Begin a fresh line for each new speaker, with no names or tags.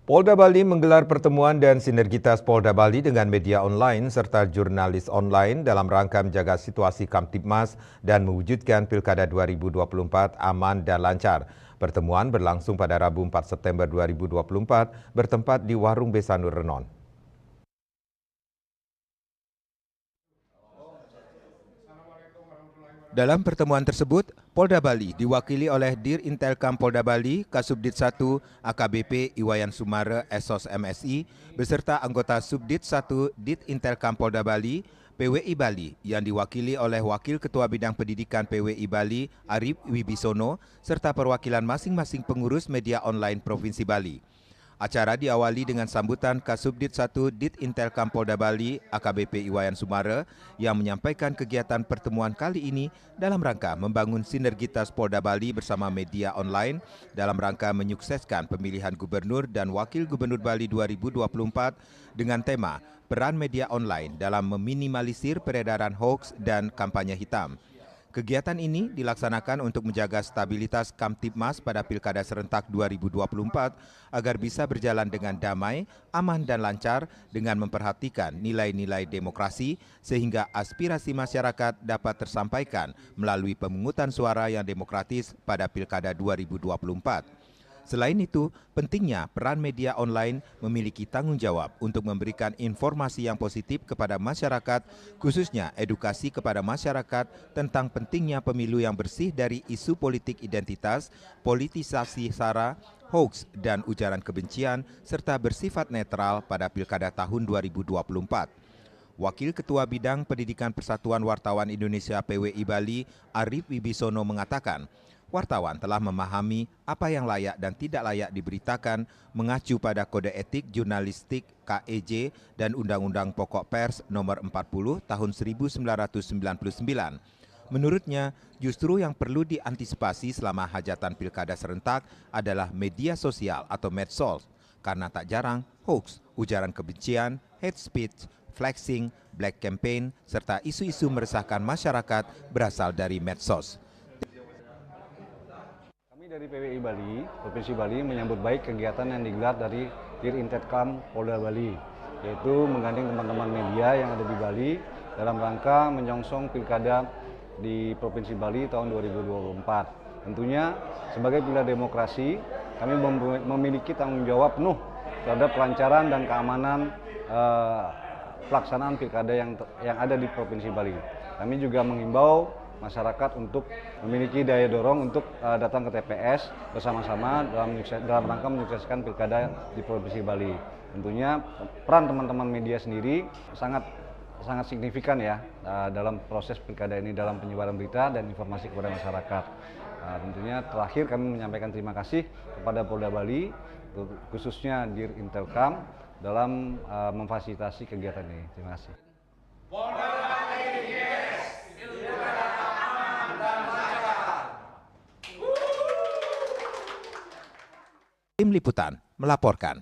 Polda Bali menggelar pertemuan dan sinergitas Polda Bali dengan media online serta jurnalis online dalam rangka menjaga situasi Kamtibmas dan mewujudkan Pilkada 2024 aman dan lancar. Pertemuan berlangsung pada Rabu 4 September 2024 bertempat di Warung Besanur Renon. Dalam pertemuan tersebut, Polda Bali diwakili oleh Dir Intelkam Polda Bali, Kasubdit 1 AKBP Iwayan Sumara Esos MSI, beserta anggota Subdit 1 Dit Intelkam Polda Bali, PWI Bali yang diwakili oleh Wakil Ketua Bidang Pendidikan PWI Bali, Arif Wibisono, serta perwakilan masing-masing pengurus media online Provinsi Bali. Acara diawali dengan sambutan Kasubdit 1 Dit Intelkam Polda Bali AKBP Iwayan Sumara yang menyampaikan kegiatan pertemuan kali ini dalam rangka membangun sinergitas Polda Bali bersama media online dalam rangka menyukseskan pemilihan Gubernur dan Wakil Gubernur Bali 2024 dengan tema Peran Media Online dalam Meminimalisir Peredaran Hoaks dan Kampanye Hitam. Kegiatan ini dilaksanakan untuk menjaga stabilitas Kamtibmas pada Pilkada Serentak 2024 agar bisa berjalan dengan damai, aman dan lancar dengan memperhatikan nilai-nilai demokrasi sehingga aspirasi masyarakat dapat tersampaikan melalui pemungutan suara yang demokratis pada Pilkada 2024. Selain itu, pentingnya peran media online memiliki tanggung jawab untuk memberikan informasi yang positif kepada masyarakat, khususnya edukasi kepada masyarakat tentang pentingnya pemilu yang bersih dari isu politik identitas, politisasi SARA, hoaks dan ujaran kebencian, serta bersifat netral pada Pilkada tahun 2024. Wakil Ketua Bidang Pendidikan Persatuan Wartawan Indonesia PWI Bali, Arif Wibisono mengatakan, wartawan telah memahami apa yang layak dan tidak layak diberitakan mengacu pada Kode Etik Jurnalistik KEJ dan Undang-Undang Pokok Pers Nomor 40 Tahun 1999. Menurutnya, justru yang perlu diantisipasi selama hajatan Pilkada Serentak adalah media sosial atau medsos, karena tak jarang hoax, ujaran kebencian, hate speech, flexing, black campaign, serta isu-isu meresahkan masyarakat berasal dari medsos.
Dari PWI Bali, Provinsi Bali menyambut baik kegiatan yang digelar dari Dir Intelkam Polda Bali, yaitu menggandeng teman-teman media yang ada di Bali dalam rangka menyongsong Pilkada di Provinsi Bali tahun 2024. Tentunya sebagai pilar demokrasi, kami memiliki tanggung jawab penuh terhadap kelancaran dan keamanan pelaksanaan Pilkada yang ada di Provinsi Bali. Kami juga menghimbau masyarakat untuk memiliki daya dorong untuk datang ke TPS bersama-sama dalam rangka menyukseskan Pilkada di Provinsi Bali. Tentunya peran teman-teman media sendiri sangat signifikan ya dalam proses Pilkada ini, dalam penyebaran berita dan informasi kepada masyarakat. Tentunya terakhir kami menyampaikan terima kasih kepada Polda Bali, khususnya Dir Intelkam dalam memfasilitasi kegiatan ini. Terima kasih.
Tim Liputan melaporkan.